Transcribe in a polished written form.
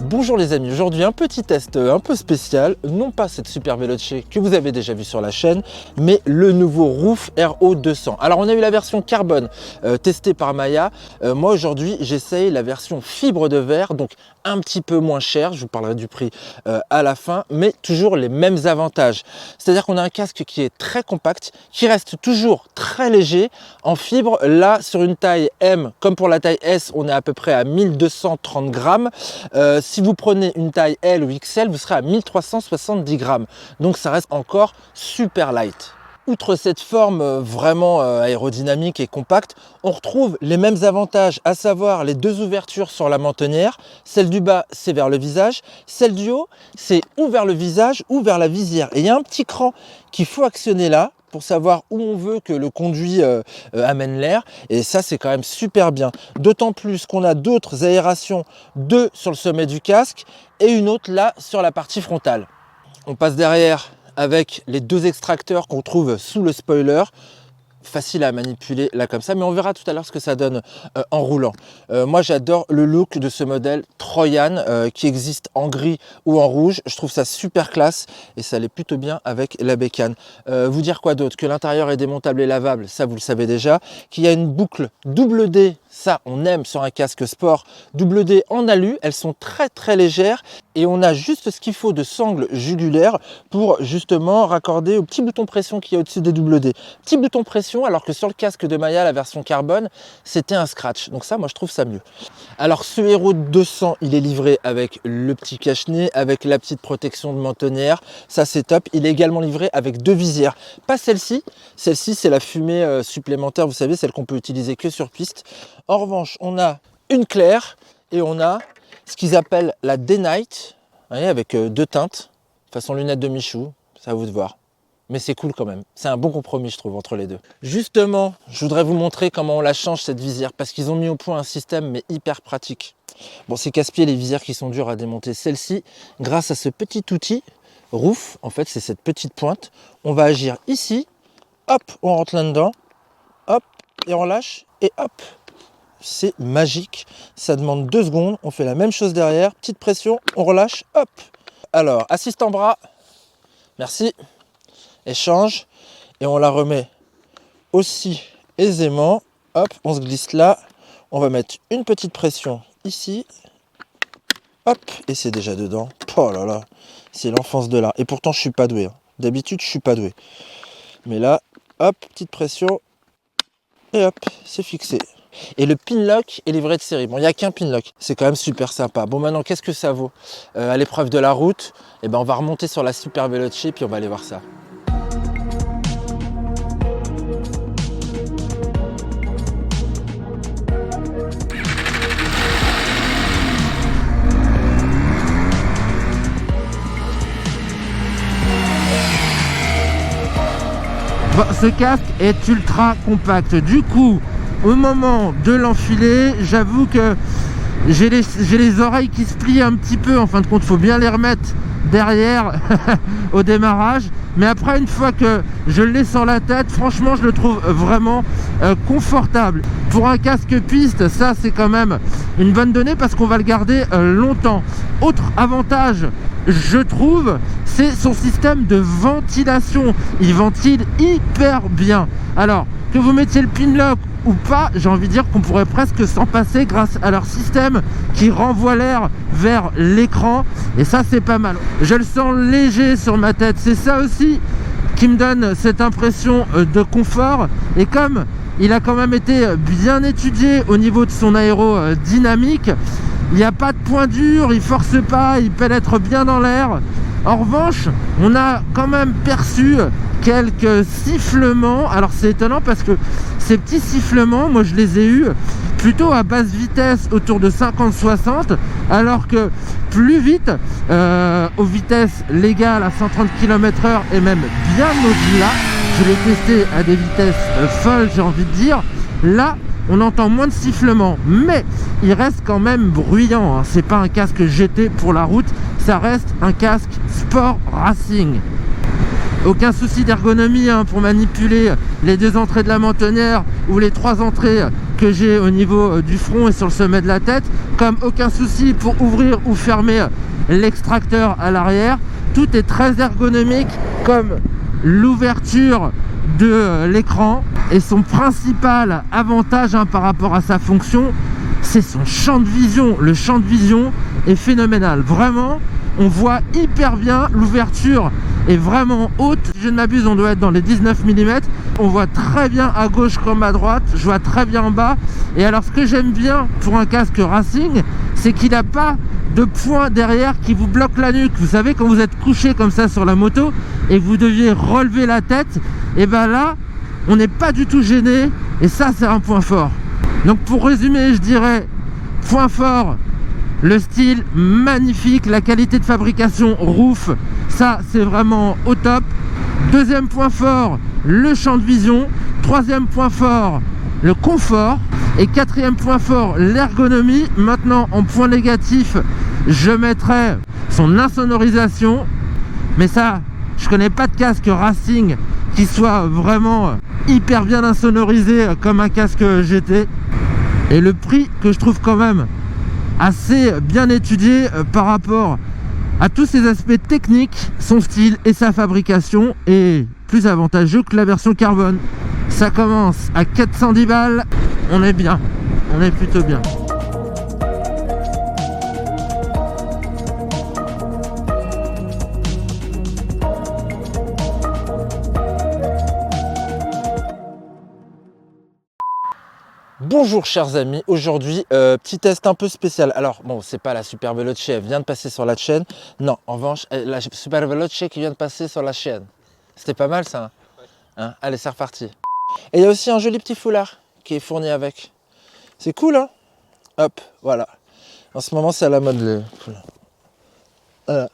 Bonjour les amis, aujourd'hui un petit test un peu spécial, non pas cette Super Veloce que vous avez déjà vu sur la chaîne, mais le nouveau Roof RO200. Alors on a eu la version carbone testée par Maya, moi aujourd'hui j'essaye la version fibre de verre, donc un petit peu moins cher, je vous parlerai du prix à la fin, mais toujours les mêmes avantages. C'est-à-dire qu'on a un casque qui est très compact, qui reste toujours très léger en fibre. Là sur une taille M, comme pour la taille S, on est à peu près à 1230 grammes. Si vous prenez une taille L ou XL, vous serez à 1370 grammes. Donc ça reste encore super light. Outre cette forme vraiment aérodynamique et compacte, on retrouve les mêmes avantages, à savoir les deux ouvertures sur la mentonnière. Celle du bas, c'est vers le visage. Celle du haut, c'est ou vers le visage ou vers la visière. Et il y a un petit cran qu'il faut actionner là pour savoir où on veut que le conduit amène l'air. Et ça, c'est quand même super bien. D'autant plus qu'on a d'autres aérations, deux sur le sommet du casque et une autre là sur la partie frontale. On passe derrière avec les deux extracteurs qu'on trouve sous le spoiler. Facile à manipuler là comme ça, mais on verra tout à l'heure ce que ça donne en roulant. Moi j'adore le look de ce modèle Troyan qui existe en gris ou en rouge. Je trouve ça super classe et ça allait plutôt bien avec la bécane. Vous dire quoi d'autre? Que l'intérieur est démontable et lavable, ça vous le savez déjà. Qu'il y a une boucle double D, ça on aime sur un casque sport. Double D en alu, elles sont très légères et on a juste ce qu'il faut de sangle jugulaire pour justement raccorder au petit bouton pression qui est au-dessus des double D. Petit bouton pression, alors que sur le casque de Maya, la version carbone, c'était un scratch. Donc ça, moi, je trouve ça mieux. Alors, ce RO200, il est livré avec le petit cache-nez, avec la petite protection de mentonnière. Ça, c'est top. Il est également livré avec deux visières. Pas celle-ci. Celle-ci, c'est la fumée supplémentaire, vous savez, celle qu'on peut utiliser que sur piste. En revanche, on a une claire et on a ce qu'ils appellent la Day Night, vous voyez, avec deux teintes, façon lunettes de Michou. Ça à vous de voir. Mais c'est cool quand même. C'est un bon compromis, je trouve, entre les deux. Justement, je voudrais vous montrer comment on la change, cette visière, parce qu'ils ont mis au point un système, mais hyper pratique. Bon, c'est casse-pied, les visières qui sont dures à démonter. Celle-ci, grâce à ce petit outil, Roof, en fait, c'est cette petite pointe. On va agir ici, hop, on rentre là-dedans, hop, et on lâche, et hop. C'est magique. Ça demande 2 secondes. On fait la même chose derrière. Petite pression, on relâche, hop. Alors, assistant bras, merci. Échange et on la remet aussi aisément. Hop, on se glisse là. On va mettre une petite pression ici. Hop, et c'est déjà dedans. Oh là là, c'est l'enfance de l'art. Et pourtant, je suis pas doué. D'habitude, je suis pas doué. Mais là, hop, petite pression. Et hop, c'est fixé. Et le pinlock est livré de série. Bon, il n'y a qu'un pinlock. C'est quand même super sympa. Bon, maintenant, qu'est-ce que ça vaut à l'épreuve de la route? Eh ben, on va remonter sur la Super Veloce puis on va aller voir ça. Bon, ce casque est ultra compact. Du coup, au moment de l'enfiler, j'avoue que j'ai les oreilles qui se plient un petit peu. En fin de compte, il faut bien les remettre derrière au démarrage. Mais après, une fois que je l'ai sur la tête, franchement, je le trouve vraiment confortable. Pour un casque piste, ça, c'est quand même une bonne donnée parce qu'on va le garder longtemps. Autre avantage, je trouve, c'est son système de ventilation. Il ventile hyper bien. Alors, que vous mettiez le pinlock ou pas, j'ai envie de dire qu'on pourrait presque s'en passer grâce à leur système qui renvoie l'air vers l'écran. Et ça, c'est pas mal. Je le sens léger sur ma tête. C'est ça aussi qui me donne cette impression de confort. Et comme il a quand même été bien étudié au niveau de son aérodynamique, il n'y a pas de point dur, il force pas, il pénètre bien dans l'air. En revanche, on a quand même perçu quelques sifflements. Alors c'est étonnant parce que ces petits sifflements, moi je les ai eus plutôt à basse vitesse, autour de 50-60, alors que plus vite, aux vitesses légales à 130 km/h et même bien au-delà, je l'ai testé à des vitesses folles, j'ai envie de dire. Là, on entend moins de sifflements, mais il reste quand même bruyant, hein. C'est pas un casque GT pour la route, ça reste un casque sport racing. Aucun souci d'ergonomie hein, pour manipuler les deux entrées de la mentonnière ou les 3 entrées que j'ai au niveau du front et sur le sommet de la tête, comme aucun souci pour ouvrir ou fermer l'extracteur à l'arrière. Tout est très ergonomique, comme l'ouverture de l'écran, et son principal avantage par rapport à sa fonction, c'est son champ de vision. Le champ de vision est phénoménal, vraiment. On voit hyper bien, l'ouverture est vraiment haute. Si je ne m'abuse, on doit être dans les 19 mm. On voit très bien à gauche comme à droite, je vois très bien en bas. Et alors ce que j'aime bien pour un casque racing, c'est qu'il n'a pas de point derrière qui vous bloque la nuque. Vous savez, quand vous êtes couché comme ça sur la moto et que vous deviez relever la tête, et ben là, on n'est pas du tout gêné, et ça c'est un point fort. Donc pour résumer, je dirais, point fort, le style magnifique, la qualité de fabrication Roof, ça c'est vraiment au top. Deuxième point fort, le champ de vision. Troisième point fort, le confort. Et quatrième point fort, l'ergonomie. Maintenant, en point négatif, je mettrai son insonorisation. Mais ça, je connais pas de casque racing qui soit vraiment hyper bien insonorisé comme un casque GT. Et le prix que je trouve quand même assez bien étudié par rapport à tous ces aspects techniques, son style et sa fabrication est plus avantageux que la version carbone. Ça commence à 410 balles, on est bien, on est plutôt bien. Bonjour chers amis, aujourd'hui petit test un peu spécial. Alors bon, c'est pas la Super Veloce, elle vient de passer sur la chaîne. Non, en revanche, la Super Veloce qui vient de passer sur la chaîne. C'était pas mal ça, hein? Allez, c'est reparti. Et il y a aussi un joli petit foulard qui est fourni avec. C'est cool, hein? Hop, voilà. En ce moment, c'est à la mode le foulard. Voilà.